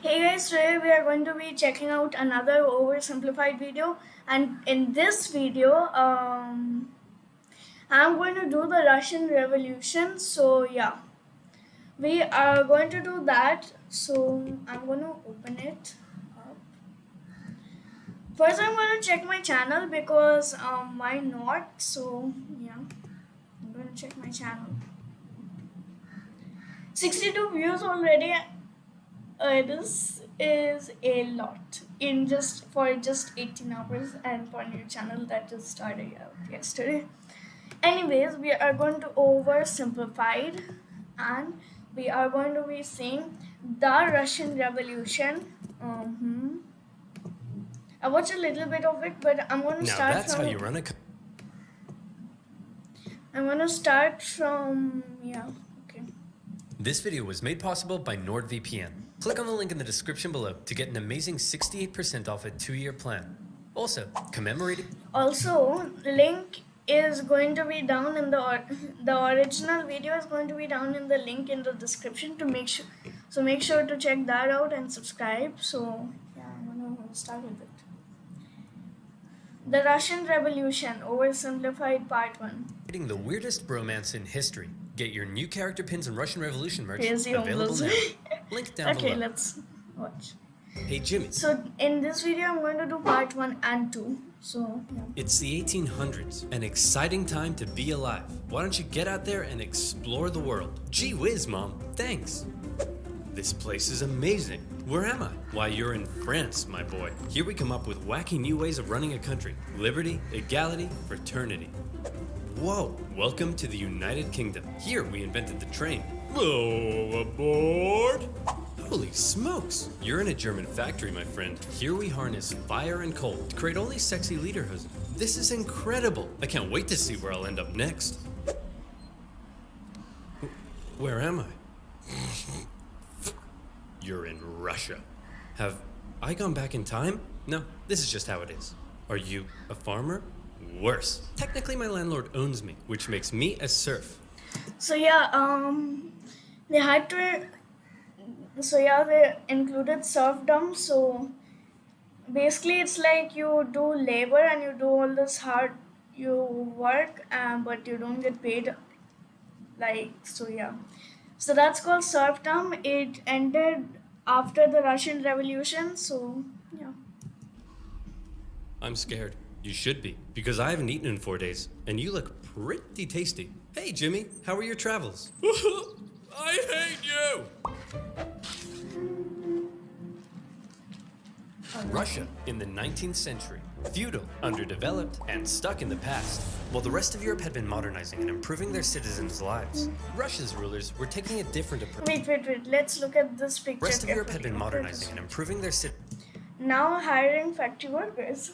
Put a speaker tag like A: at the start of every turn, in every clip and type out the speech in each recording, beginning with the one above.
A: Hey guys, today we are going to be checking out another oversimplified video, and in this video, I'm going to do the Russian Revolution. So yeah, we are going to do that. So I'm going to open it up. First, I'm going to check my channel because why not? So yeah, I'm going to check my channel. 62 views already. This is a lot in just 18 hours, and for a new channel that just started out yesterday. Anyways, we are going to oversimplified, and we are going to be seeing the Russian Revolution. I watched a little bit of it, but I'm going to
B: Now
A: start
B: that's
A: from.
B: how you run a.
A: I'm going to start from Okay.
B: This video was made possible by NordVPN. Click on the link in the description below to get an amazing 68% off a 2-year plan. Also, commemorating.
A: Also, link is going to be down in the original video is going to be down in the link in the description to make sure. So make sure to check that out and subscribe. So yeah, I'm gonna start with it. The Russian Revolution, oversimplified part 1.
B: The weirdest bromance in history. Get your new character pins and Russian Revolution merch
A: Crazy
B: available
A: homeless.
B: now. Link down
A: Okay,
B: below.
A: let's watch.
B: Hey Jimmy.
A: So in this video, I'm going to do part 1 and 2. So yeah.
B: It's the 1800s, an exciting time to be alive. Why don't you get out there and explore the world? Gee whiz, Mom, thanks. This place is amazing. Where am I? Why, you're in France, my boy. Here we come up with wacky new ways of running a country. Liberty, equality, fraternity. Whoa, welcome to the United Kingdom. Here we invented the train. Whoa, aboard! Holy smokes! You're in a German factory, my friend. Here we harness fire and coal to create only sexy leaderhood. This is incredible. I can't wait to see where I'll end up next. Where am I? You're in Russia. Have I gone back in time? No, this is just how it is. Are you a farmer? Worse. Technically, my landlord owns me, which makes me a serf.
A: So yeah, they had to. So yeah, they included serfdom. So basically, it's like you do labor and you do all this hard, you work, but you don't get paid. Like so, yeah. So that's called serfdom. It ended after the Russian Revolution. So yeah.
B: I'm scared. You should be, because I haven't eaten in 4 days, and you look pretty tasty. Hey, Jimmy, how are your travels? I hate you! Russia in the 19th century. Feudal, underdeveloped, and stuck in the past. While the rest of Europe had been modernizing and improving their citizens' lives, Russia's rulers were taking a different approach.
A: Wait. Let's look at this picture.
B: The rest of Europe had been
A: carefully.
B: modernizing and improving their
A: Now hiring factory workers.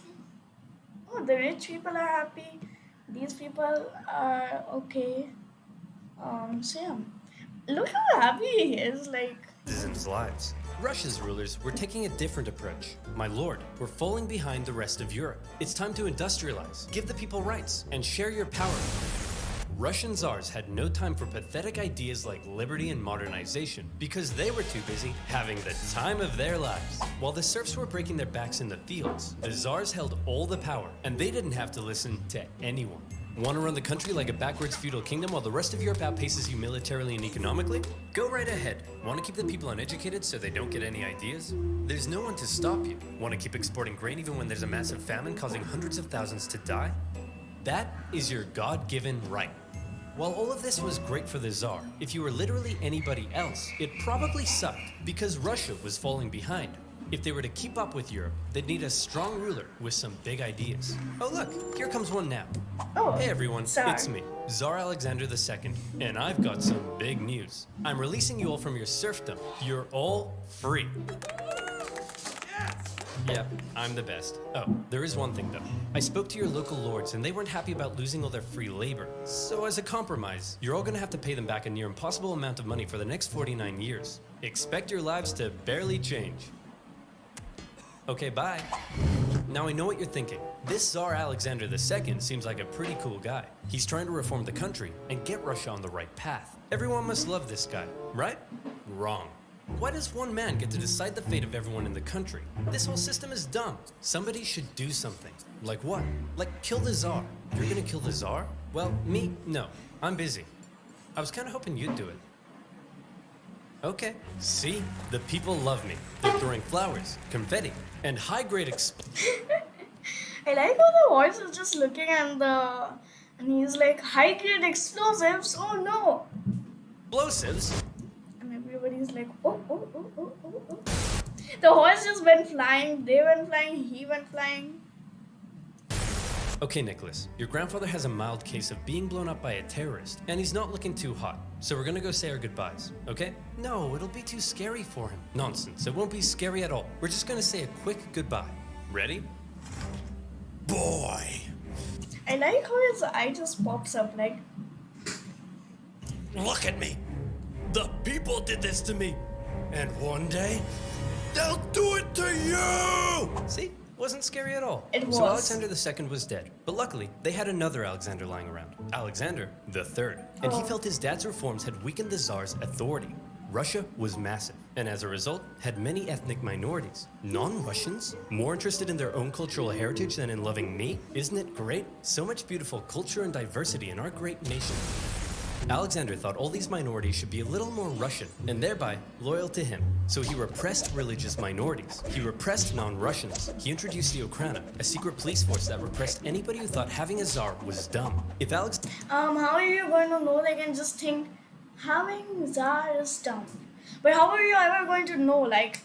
A: Oh, the rich people are happy. These people are okay. So yeah. Look how happy he is. Like.
B: citizens' lives. Russia's rulers were taking a different approach. My lord, we're falling behind the rest of Europe. It's time to industrialize, give the people rights, and share your power. Russian czars had no time for pathetic ideas like liberty and modernization because they were too busy having the time of their lives. While the serfs were breaking their backs in the fields, the czars held all the power, and they didn't have to listen to anyone. Want to run the country like a backwards feudal kingdom while the rest of Europe outpaces you militarily and economically? Go right ahead. Want to keep the people uneducated so they don't get any ideas? There's no one to stop you. Want to keep exporting grain even when there's a massive famine causing hundreds of thousands to die? That is your God-given right. While all of this was great for the Tsar, if you were literally anybody else, it probably sucked because Russia was falling behind. If they were to keep up with Europe, they'd need a strong ruler with some big ideas. Oh look, here comes one now.
A: Oh.
B: Hey everyone,
A: Tsar.
B: it's me, Tsar Alexander II, and I've got some big news. I'm releasing you all from your serfdom. You're all free. Yep, I'm the best. Oh, there is one thing though. I spoke to your local lords and they weren't happy about losing all their free labor. So as a compromise, you're all gonna have to pay them back a near impossible amount of money for the next 49 years. Expect your lives to barely change. Okay, bye. Now I know what you're thinking. This Tsar Alexander II seems like a pretty cool guy. He's trying to reform the country and get Russia on the right path. Everyone must love this guy, right? Wrong. Why does one man get to decide the fate of everyone in the country? This whole system is dumb. Somebody should do something. Like what? Like kill the Tsar. You're gonna kill the Tsar? Well, me? No. I'm busy. I was kinda hoping you'd do it. Okay. See? The people love me. They're throwing flowers, confetti, and high-grade
A: I like how the voice is just looking and he's like, high grade explosives, oh no!
B: explosives.
A: And everybody's like, oh, oh, oh, oh, oh, oh. The horse just went flying, they went flying, he went flying.
B: Okay, Nicholas, your grandfather has a mild case of being blown up by a terrorist, and he's not looking too hot. So we're gonna go say our goodbyes, okay? No, it'll be too scary for him. Nonsense, it won't be scary at all. We're just gonna say a quick goodbye. Ready? Boy!
A: I like how his eye just pops up like,
B: Look at me! The people did this to me! And one day, they'll do it to you! See? Wasn't scary at all.
A: It was.
B: So Alexander II was dead, but luckily they had another Alexander lying around, Alexander III, and he felt his dad's reforms had weakened the Tsar's authority. Russia was massive, and as a result, had many ethnic minorities. Non-Russians, more interested in their own cultural heritage than in loving me? Isn't it great? So much beautiful culture and diversity in our great nation. Alexander thought all these minorities should be a little more Russian, and thereby loyal to him. So he repressed religious minorities. He repressed non-Russians. He introduced the Okhrana, a secret police force that repressed anybody who thought having a Tsar was dumb. If Alex...
A: how are you going to know? They can just think, having Tsar is dumb. But how are you ever going to know? Like,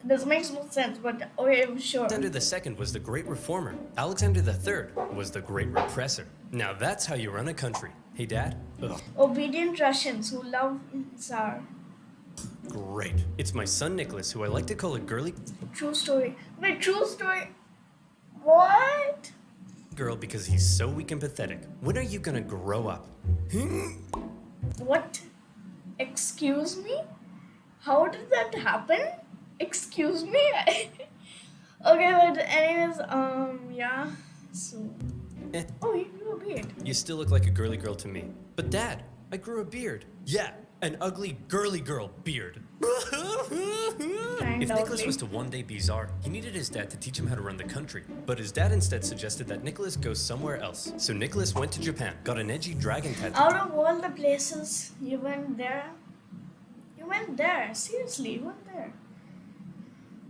A: this makes no sense, but okay, sure.
B: Alexander II was the great reformer. Alexander III was the great repressor. Now that's how you run a country. Hey, Dad? Ugh.
A: Obedient Russians who love Tsar.
B: Great. It's my son Nicholas, who I like to call a girly
A: True story. Wait, true story? What?
B: girl because he's so weak and pathetic. When are you gonna grow up?
A: What? Excuse me? How did that happen? Excuse me? Okay, but anyways, yeah. So.
B: Eh.
A: Oh, you grew a beard.
B: You still look like a girly girl to me. But Dad, I grew a beard. Yeah, an ugly girly girl beard. If Nicholas was to one day be Tsar, he needed his dad to teach him how to run the country. But his dad instead suggested that Nicholas go somewhere else. So Nicholas went to Japan, got an edgy dragon tattoo.
A: Out of all the places, you went there? You went there. Seriously, you went there.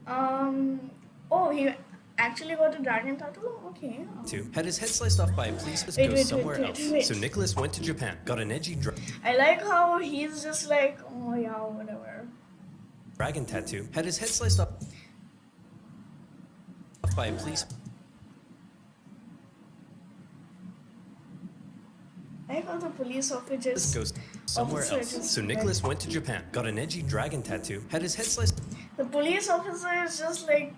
A: Oh, he actually got a dragon tattoo? Okay.
B: Had his head sliced off by a policeman, go somewhere else. So Nicholas went to Japan, got an edgy
A: I like how he's just like, oh yeah, whatever.
B: dragon tattoo, had his head sliced off by a police.
A: I like how the police officers
B: Goes somewhere else. So Nicholas went to Japan, got an edgy dragon tattoo, had his head sliced.
A: The police officer is just like,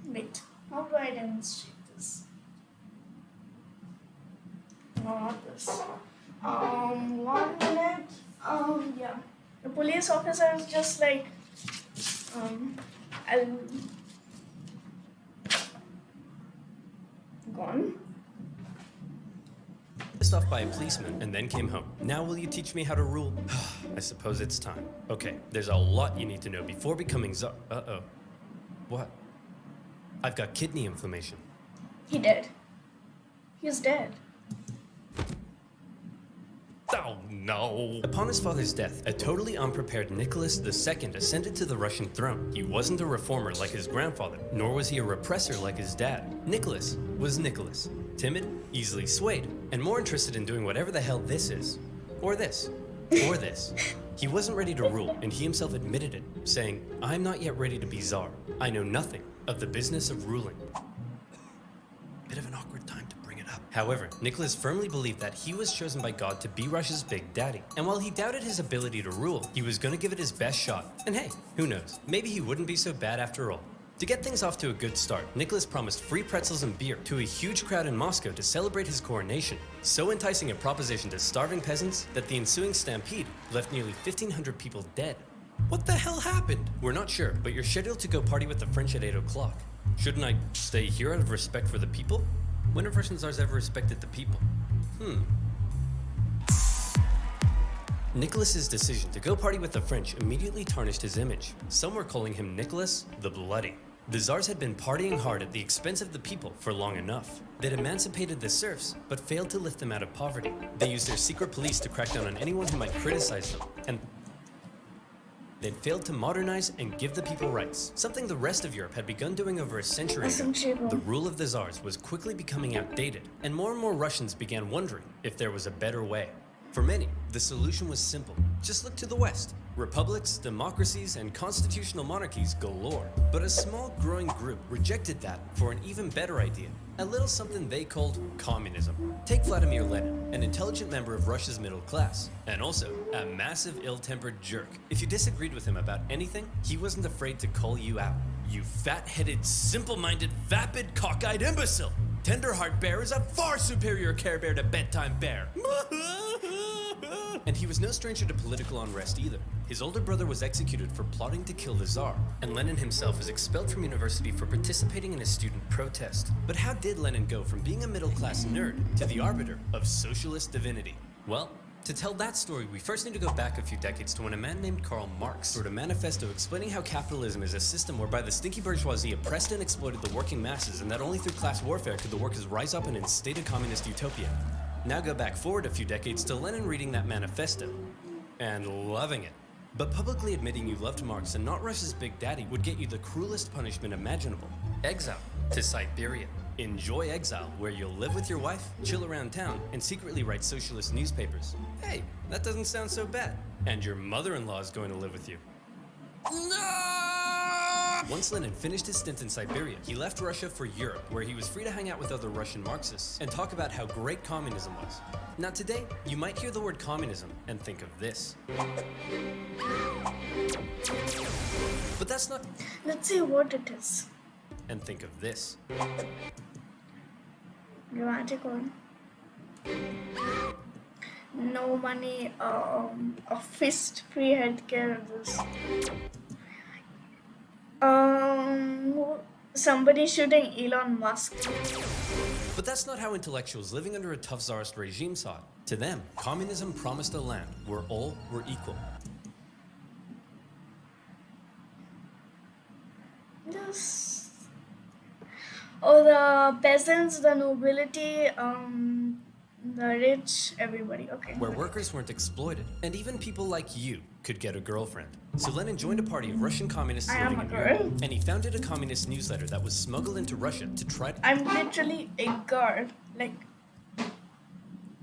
A: wait, how do I demonstrate this? No, not this. 1 minute. Yeah. The police officer is just like, I'll gone.
B: Pissed off by a policeman and then came home. Now will you teach me how to rule? I suppose it's time. Okay, there's a lot you need to know before becoming Tsar. Uh-oh. What? I've got kidney inflammation.
A: He dead. He's dead.
B: Oh no! Upon his father's death, a totally unprepared Nicholas II ascended to the Russian throne. He wasn't a reformer like his grandfather, nor was he a repressor like his dad. Nicholas was Nicholas. Timid, easily swayed, and more interested in doing whatever the hell this is. Or this. Or this. He wasn't ready to rule, and he himself admitted it, saying, "I'm not yet ready to be Tsar. I know nothing of the business of ruling." Bit of an awkward time to bring it up. However, Nicholas firmly believed that he was chosen by God to be Russia's big daddy. And while he doubted his ability to rule, he was gonna give it his best shot. And hey, who knows? Maybe he wouldn't be so bad after all. To get things off to a good start, Nicholas promised free pretzels and beer to a huge crowd in Moscow to celebrate his coronation. So enticing a proposition to starving peasants that the ensuing stampede left nearly 1,500 people dead. What the hell happened? We're not sure, but you're scheduled to go party with the French at 8 o'clock. Shouldn't I stay here out of respect for the people? When have Russian Tsars ever respected the people? Nicholas's decision to go party with the French immediately tarnished his image. Some were calling him Nicholas the Bloody. The Tsars had been partying hard at the expense of the people for long enough. They'd emancipated the serfs, but failed to lift them out of poverty. They used their secret police to crack down on anyone who might criticize them, and they'd failed to modernize and give the people rights, something the rest of Europe had begun doing over a century ago. The rule of the Tsars was quickly becoming outdated, and more Russians began wondering if there was a better way. For many, the solution was simple. Just look to the West. Republics, democracies, and constitutional monarchies galore. But a small growing group rejected that for an even better idea, a little something they called communism. Take Vladimir Lenin, an intelligent member of Russia's middle class, and also a massive ill-tempered jerk. If you disagreed with him about anything, he wasn't afraid to call you out. You fat-headed, simple-minded, vapid, cockeyed imbecile! Tenderheart Bear is a far superior Care Bear to Bedtime Bear. And he was no stranger to political unrest either. His older brother was executed for plotting to kill the Tsar, and Lenin himself was expelled from university for participating in a student protest. But how did Lenin go from being a middle-class nerd to the arbiter of socialist divinity? Well, to tell that story, we first need to go back a few decades to when a man named Karl Marx wrote a manifesto explaining how capitalism is a system whereby the stinky bourgeoisie oppressed and exploited the working masses, and that only through class warfare could the workers rise up and instate a communist utopia. Now go back forward a few decades to Lenin reading that manifesto and loving it. But publicly admitting you loved Marx and not Russia's Big Daddy would get you the cruelest punishment imaginable: exile to Siberia. Enjoy exile, where you'll live with your wife, chill around town, and secretly write socialist newspapers. Hey, that doesn't sound so bad. And your mother-in-law is going to live with you. No! Once Lenin finished his stint in Siberia, he left Russia for Europe, where he was free to hang out with other Russian Marxists and talk about how great communism was. Now today, you might hear the word communism and think of this. But that's not...
A: Let's see what it is.
B: And think of this.
A: Dramatic one. No money, a fist-free healthcare. Somebody shooting Elon Musk.
B: But that's not how intellectuals living under a tough czarist regime saw it. To them, communism promised a land where all were equal.
A: Yes. Oh, the peasants, the nobility, the rich, everybody. Okay.
B: Where workers weren't exploited, and even people like you could get a girlfriend. So Lenin joined a party of Russian communists living in Europe, and he founded a communist newsletter that was smuggled into Russia to try to...
A: I'm literally a girl. Like,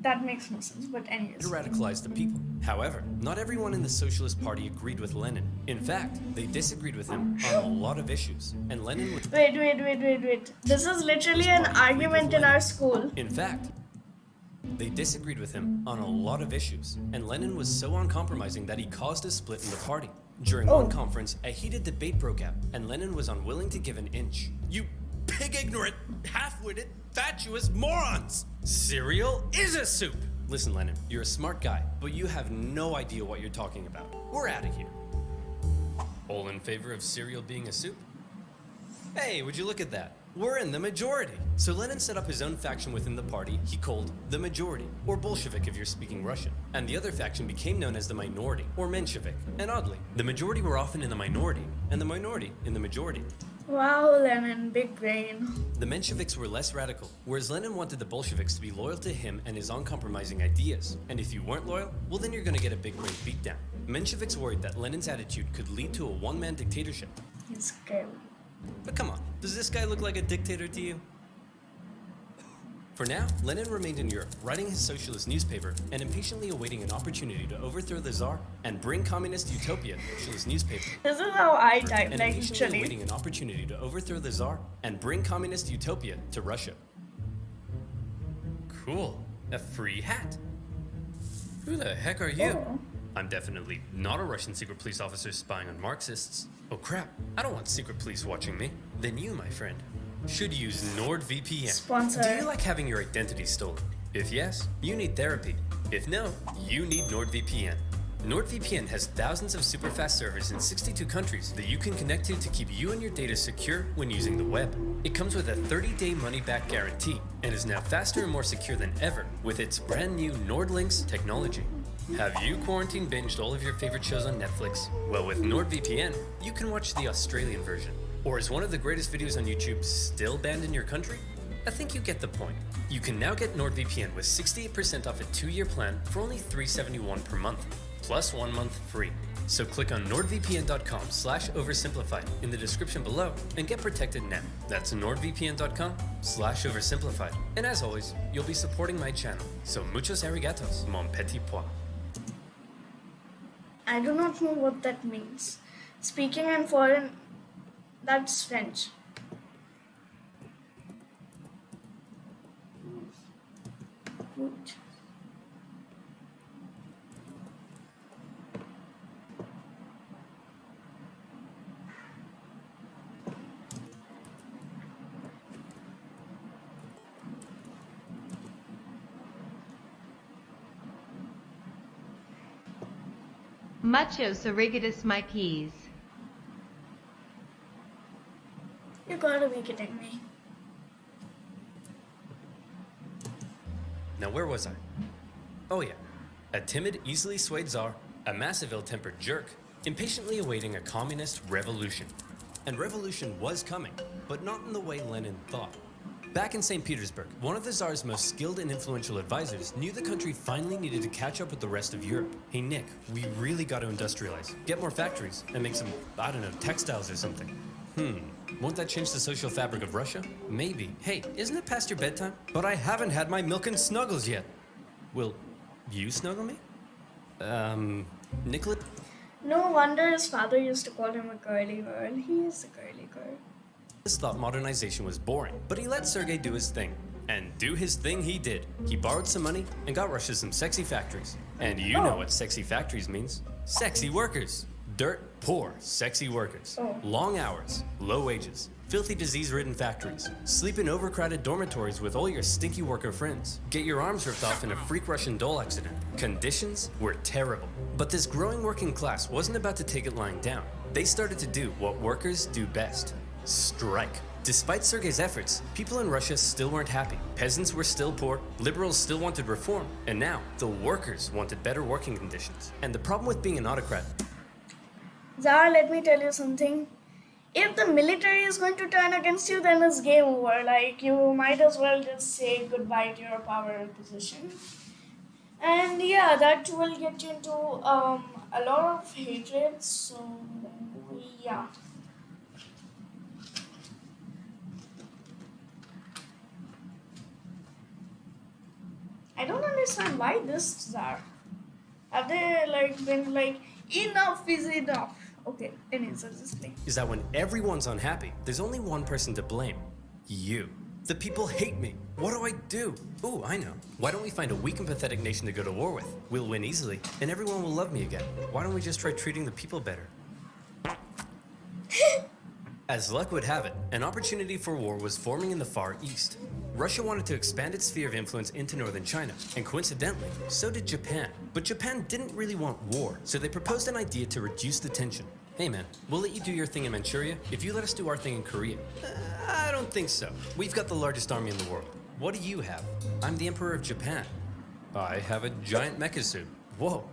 A: that makes no sense, but anyways.
B: To radicalize the people. However, not everyone in the Socialist Party agreed with Lenin. In fact, they disagreed with him on a lot of issues, and Lenin would...
A: Wait. This is literally an argument in our school.
B: In fact, they disagreed with him on a lot of issues, and Lenin was so uncompromising that he caused a split in the party. During one conference, a heated debate broke out, and Lenin was unwilling to give an inch. You pig-ignorant, half-witted, fatuous morons! Cereal is a soup! Listen, Lenin, you're a smart guy, but you have no idea what you're talking about. We're out of here. All in favor of cereal being a soup? Hey, would you look at that? We're in the majority. So Lenin set up his own faction within the party he called the Majority, or Bolshevik if you're speaking Russian. And the other faction became known as the Minority, or Menshevik. And oddly, the majority were often in the minority, and the minority in the majority.
A: Wow, Lenin, big brain.
B: The Mensheviks were less radical, whereas Lenin wanted the Bolsheviks to be loyal to him and his uncompromising ideas. And if you weren't loyal, well then you're gonna get a big brain beatdown. Mensheviks worried that Lenin's attitude could lead to a one-man dictatorship.
A: He's scary.
B: But come on, does this guy look like a dictator to you? For now, Lenin remained in Europe, writing his socialist newspaper and impatiently awaiting an opportunity to overthrow the Tsar and bring communist utopia to socialist newspaper.
A: This is how I type,
B: And
A: like
B: impatiently
A: literally.
B: awaiting an opportunity to overthrow the Tsar and bring communist utopia to Russia. Cool. A free hat. Who the heck are you?
A: Oh.
B: I'm definitely not a Russian secret police officer spying on Marxists. Oh crap, I don't want secret police watching me. Then you, my friend, should use NordVPN.
A: Sponsor.
B: Do you like having your identity stolen? If yes, you need therapy. If no, you need NordVPN. NordVPN has thousands of super fast servers in 62 countries that you can connect to keep you and your data secure when using the web. It comes with a 30-day money-back guarantee and is now faster and more secure than ever with its brand new NordLynx technology. Have you quarantine binged all of your favorite shows on Netflix? Well, with NordVPN, you can watch the Australian version. Or is one of the greatest videos on YouTube still banned in your country? I think you get the point. You can now get NordVPN with 68% off a 2-year plan for only $371 per month, plus 1 month free. So click on nordvpn.com/oversimplified in the description below and get protected now. That's nordvpn.com/oversimplified. And as always, you'll be supporting my channel. So muchos arigatos, mon petit pois.
A: I do not know what that means. Speaking in foreign, that's French. Good.
C: Muchos arigatos, my peas.
A: You gotta be kidding me.
B: Now where was I? Oh yeah. A timid, easily swayed czar, a massive ill-tempered jerk, impatiently awaiting a communist revolution. And revolution was coming, but not in the way Lenin thought. Back in St. Petersburg, one of the Tsar's most skilled and influential advisors knew the country finally needed to catch up with the rest of Europe. Hey Nick, we really got to industrialize, get more factories, and make some, I don't know, textiles or something. Won't that change the social fabric of Russia? Maybe. Hey, isn't it past your bedtime? But I haven't had my milk and snuggles yet. Will you snuggle me? Nicholas?
A: No wonder his father used to call him a girly girl. He is a girly girl.
B: Thought modernization was boring, but he let Sergei do his thing. And do his thing he did. He borrowed some money and got Russia some sexy factories. And you know what sexy factories means. Sexy workers. Dirt poor, sexy workers. Long hours, low wages, filthy disease-ridden factories. Sleep in overcrowded dormitories with all your stinky worker friends. Get your arms ripped off in a freak Russian doll accident. Conditions were terrible. But this growing working class wasn't about to take it lying down. They started to do what workers do best. Strike. Despite Sergei's efforts, people in Russia still weren't happy. Peasants were still poor, liberals still wanted reform, and now the workers wanted better working conditions. And the problem with being an autocrat.
A: Zara, let me tell you something. If the military is going to turn against you, then it's game over. Like, you might as well just say goodbye to your power position. And yeah, that will get you into a lot of hatred, so yeah. I don't understand why this are. Have they been enough is enough? Okay, anyways, I'll just play.
B: Is that when everyone's unhappy, there's only one person to blame. You. The people hate me. What do I do? Ooh, I know. Why don't we find a weak and pathetic nation to go to war with? We'll win easily, and everyone will love me again. Why don't we just try treating the people better? As luck would have it, an opportunity for war was forming in the Far East. Russia wanted to expand its sphere of influence into northern China, and coincidentally, so did Japan. But Japan didn't really want war, so they proposed an idea to reduce the tension. Hey man, we'll let you do your thing in Manchuria if you let us do our thing in Korea. I don't think so. We've got the largest army in the world. What do you have? I'm the Emperor of Japan. I have a giant mecha suit. Whoa.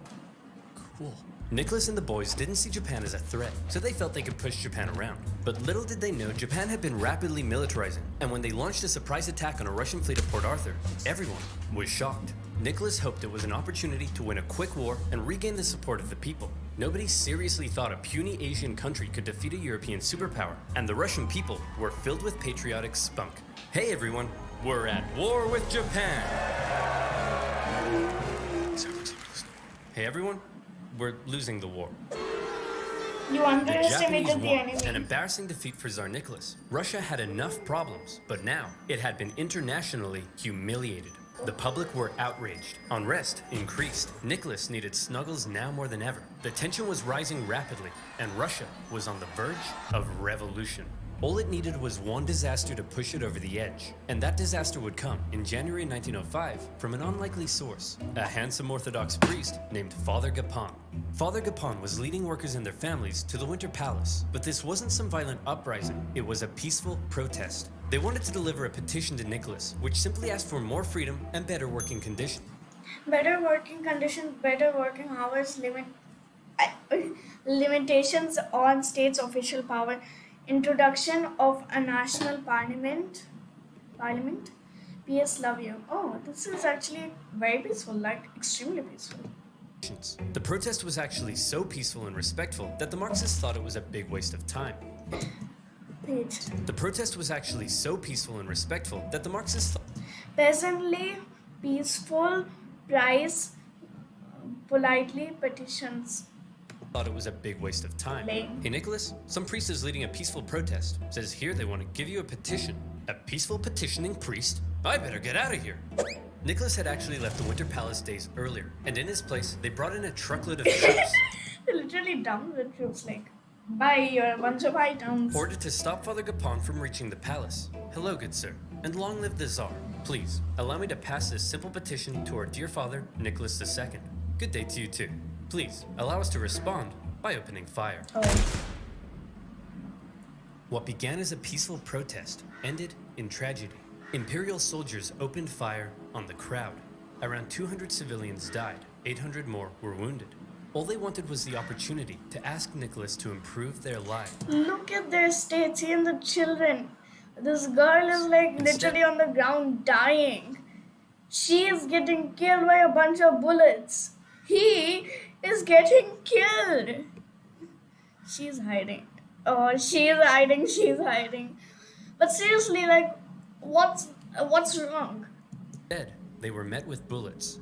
B: Cool. Nicholas and the boys didn't see Japan as a threat, so they felt they could push Japan around. But little did they know Japan had been rapidly militarizing, and when they launched a surprise attack on a Russian fleet at Port Arthur, everyone was shocked. Nicholas hoped it was an opportunity to win a quick war and regain the support of the people. Nobody seriously thought a puny Asian country could defeat a European superpower, and the Russian people were filled with patriotic spunk. Hey everyone, we're at war with Japan! Hey everyone, we're losing the war.
A: You
B: The
A: underestimated
B: Japanese
A: the
B: won,
A: enemy.
B: an embarrassing defeat for Tsar Nicholas. Russia had enough problems, but now it had been internationally humiliated. The public were outraged. Unrest increased. Nicholas needed snuggles now more than ever. The tension was rising rapidly, and Russia was on the verge of revolution. All it needed was one disaster to push it over the edge. And that disaster would come in January 1905 from an unlikely source, a handsome Orthodox priest named Father Gapon. Father Gapon was leading workers and their families to the Winter Palace, but this wasn't some violent uprising, it was a peaceful protest. They wanted to deliver a petition to Nicholas, which simply asked for more freedom and better working conditions.
A: Better working conditions, better working hours, limitations on states' official power, introduction of a national parliament. P.S. Love you. Oh, this is actually very peaceful, like extremely peaceful.
B: The protest was actually so peaceful and respectful that the Marxists thought it was a big waste of time.
A: Page.
B: The protest was actually so peaceful and respectful that the Marxists
A: Pleasantly, peaceful, price, politely, petitions.
B: thought it was a big waste of time.
A: Lame.
B: Hey Nicholas, some priest is leading a peaceful protest. Says here they want to give you a petition. A peaceful petitioning priest? I better get out of here. Nicholas had actually left the Winter Palace days earlier, and in his place, they brought in a truckload of troops.
A: They literally dumped the troops like, buy your bunch of items.
B: Ordered to stop Father Gapon from reaching the palace. Hello, good sir, and long live the Tsar. Please, allow me to pass this simple petition to our dear father, Nicholas II. Good day to you too. Please, allow us to respond by opening fire.
A: Oh.
B: What began as a peaceful protest ended in tragedy. Imperial soldiers opened fire on the crowd. Around 200 civilians died, 800 more were wounded. All they wanted was the opportunity to ask Nicholas to improve their lives.
A: Look at their state, see the children. This girl is like literally on the ground dying. She is getting killed by a bunch of bullets. He is getting killed. She's hiding. Oh, she's hiding. But seriously, like, what's wrong?
B: Instead, they were met with bullets.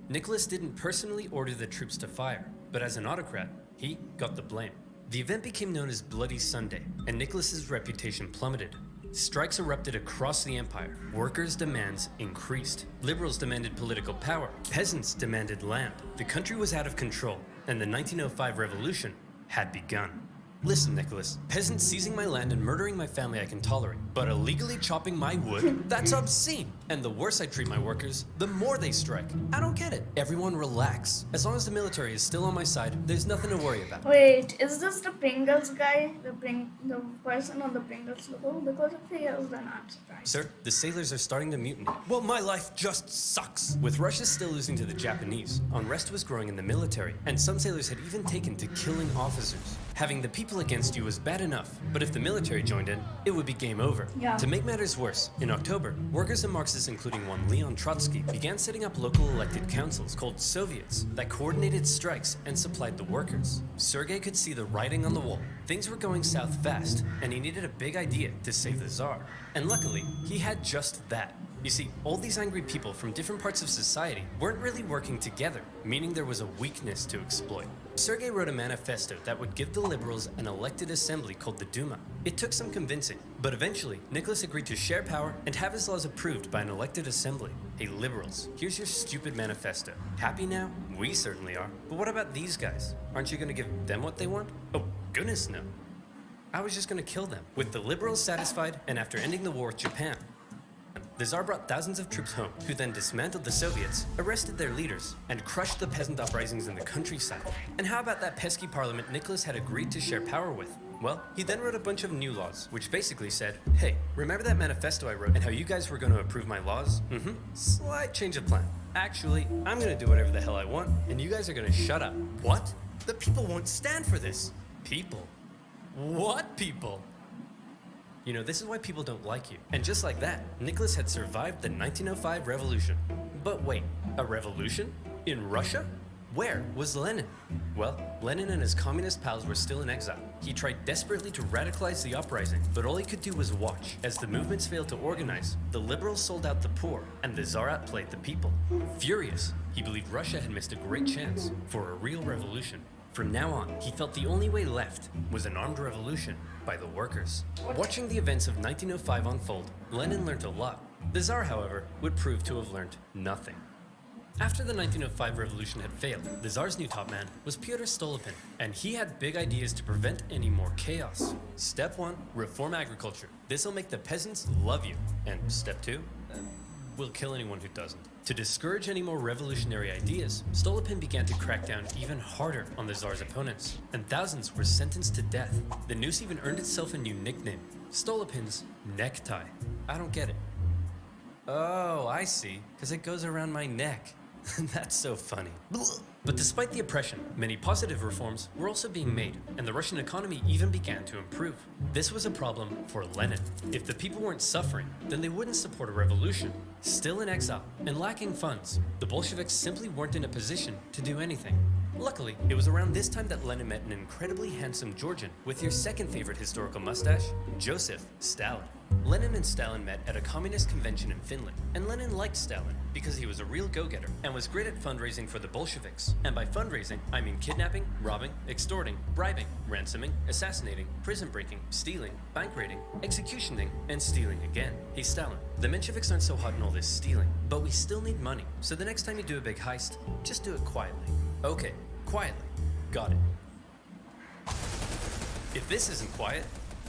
B: Nicholas didn't personally order the troops to fire, but as an autocrat, he got the blame. The event became known as Bloody Sunday, and Nicholas's reputation plummeted. Strikes erupted across the empire. Workers' demands increased. Liberals demanded political power. Peasants demanded land. The country was out of control, and the 1905 revolution had begun. Listen, Nicholas, peasants seizing my land and murdering my family I can tolerate, but illegally chopping my wood, that's obscene. And the worse I treat my workers, the more they strike. I don't get it. Everyone relax. As long as the military is still on my side, there's nothing to worry about.
A: Wait, is this the Pringles guy? The person on the Pringles logo? Because if he is, then I'm surprised.
B: Sir, the sailors are starting to mutiny. Well, my life just sucks. With Russia still losing to the Japanese, unrest was growing in the military, and some sailors had even taken to killing officers. Having the people against you was bad enough, but if the military joined in, it would be game over.
A: Yeah.
B: To make matters worse, in October, workers and Marxists, including one Leon Trotsky, began setting up local elected councils called Soviets that coordinated strikes and supplied the workers. Sergei could see the writing on the wall. Things were going south fast, and he needed a big idea to save the Tsar. And luckily, he had just that. You see, all these angry people from different parts of society weren't really working together, meaning there was a weakness to exploit. Sergei wrote a manifesto that would give the liberals an elected assembly called the Duma. It took some convincing, but eventually, Nicholas agreed to share power and have his laws approved by an elected assembly. Hey liberals, here's your stupid manifesto. Happy now? We certainly are. But what about these guys? Aren't you gonna give them what they want? Oh, goodness no. I was just gonna kill them. With the liberals satisfied, and after ending the war with Japan, the Tsar brought thousands of troops home, who then dismantled the Soviets, arrested their leaders, and crushed the peasant uprisings in the countryside. And how about that pesky parliament Nicholas had agreed to share power with? Well, he then wrote a bunch of new laws, which basically said, hey, remember that manifesto I wrote and how you guys were going to approve my laws? Slight change of plan. Actually, I'm going to do whatever the hell I want, and you guys are going to shut up. What? The people won't stand for this. People? What people? You know, this is why people don't like you. And just like that, Nicholas had survived the 1905 revolution. But wait, a revolution? In Russia? Where was Lenin? Well, Lenin and his communist pals were still in exile. He tried desperately to radicalize the uprising, but all he could do was watch. As the movements failed to organize, the liberals sold out the poor, and the Tsar outplayed the people. Furious, he believed Russia had missed a great chance for a real revolution. From now on, he felt the only way left was an armed revolution by the workers. Watching the events of 1905 unfold, Lenin learned a lot. The Tsar, however, would prove to have learned nothing. After the 1905 revolution had failed, the Tsar's new top man was Pyotr Stolypin, and he had big ideas to prevent any more chaos. Step 1, reform agriculture. This'll make the peasants love you. And step 2, we'll kill anyone who doesn't. To discourage any more revolutionary ideas, Stolypin began to crack down even harder on the Tsar's opponents, and thousands were sentenced to death. The noose even earned itself a new nickname, Stolypin's necktie. I don't get it. Oh, I see, because it goes around my neck. That's so funny. But despite the oppression, many positive reforms were also being made, and the Russian economy even began to improve. This was a problem for Lenin. If the people weren't suffering, then they wouldn't support a revolution. Still in exile and lacking funds, the Bolsheviks simply weren't in a position to do anything. Luckily, it was around this time that Lenin met an incredibly handsome Georgian with your second favorite historical mustache, Joseph Stalin. Lenin and Stalin met at a communist convention in Finland, and Lenin liked Stalin because he was a real go-getter and was great at fundraising for the Bolsheviks. And by fundraising, I mean kidnapping, robbing, extorting, bribing, ransoming, assassinating, prison breaking, stealing, bank raiding, executioning, and stealing again. Hey Stalin, the Mensheviks aren't so hot in all this stealing, but we still need money, so the next time you do a big heist, just do it quietly. Okay, quietly. Got it. If this isn't quiet,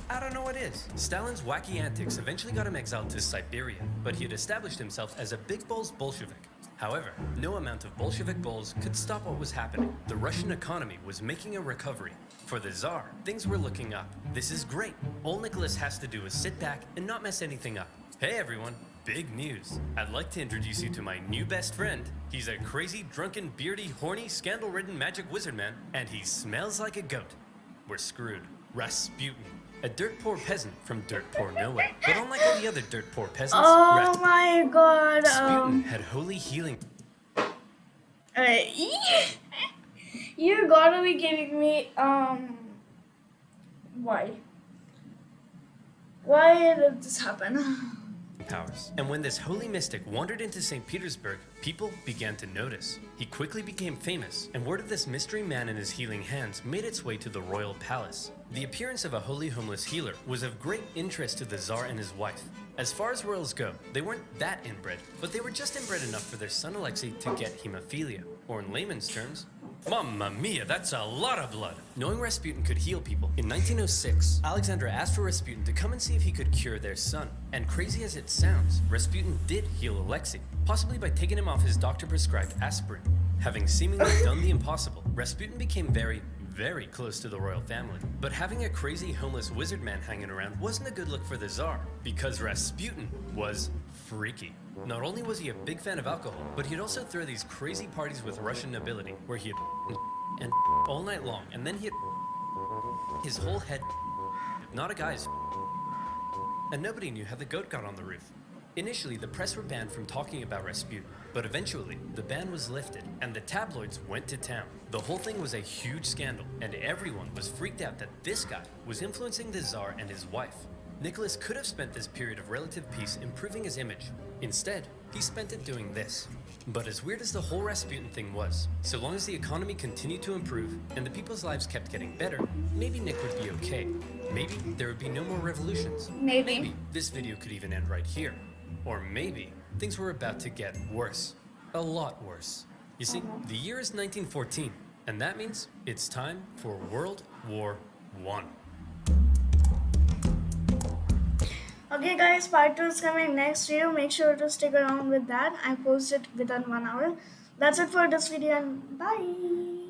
B: I don't know what is. Stalin's wacky antics eventually got him exiled to Siberia, but he had established himself as a big balls Bolshevik. However, no amount of Bolshevik balls could stop what was happening. The Russian economy was making a recovery. For the Tsar, things were looking up. This is great. All Nicholas has to do is sit back and not mess anything up. Hey everyone, big news. I'd like to introduce you to my new best friend. He's a crazy, drunken, beardy, horny, scandal-ridden magic wizard man, and he smells like a goat. We're screwed. Rasputin. A dirt poor peasant from dirt poor nowhere. But unlike all the other dirt poor peasants,
A: Oh my god.
B: Rasputin had holy healing.
A: You gotta be kidding me. Why? Why did this happen?
B: Powers. And when this holy mystic wandered into St. Petersburg, people began to notice. He quickly became famous, and word of this mystery man and his healing hands made its way to the royal palace. The appearance of a holy homeless healer was of great interest to the Tsar and his wife. As far as royals go, they weren't that inbred, but they were just inbred enough for their son Alexei to get hemophilia, or in layman's terms, Mamma mia, that's a lot of blood! Knowing Rasputin could heal people, in 1906, Alexandra asked for Rasputin to come and see if he could cure their son. And crazy as it sounds, Rasputin did heal Alexei, possibly by taking him off his doctor-prescribed aspirin. Having seemingly done the impossible, Rasputin became very close to the royal family. But having a crazy homeless wizard man hanging around wasn't a good look for the Tsar, because Rasputin was freaky. Not only was he a big fan of alcohol, but he'd also throw these crazy parties with Russian nobility, where he'd and all night long, and then he'd his whole head, not a guy's, and nobody knew how the goat got on the roof. Initially, the press were banned from talking about Rasputin, but eventually, the ban was lifted, and the tabloids went to town. The whole thing was a huge scandal, and everyone was freaked out that this guy was influencing the Tsar and his wife. Nicholas could have spent this period of relative peace improving his image. Instead, he spent it doing this. But as weird as the whole Rasputin thing was, so long as the economy continued to improve and the people's lives kept getting better, maybe Nick would be okay. Maybe there would be no more revolutions. Maybe this video could even end right here. Or maybe things were about to get worse. A lot worse. You see, the year is 1914, and that means it's time for World War I.
A: Okay guys, part 2 is coming next video. Make sure to stick around with that. I post it within 1 hour. That's it for this video and bye.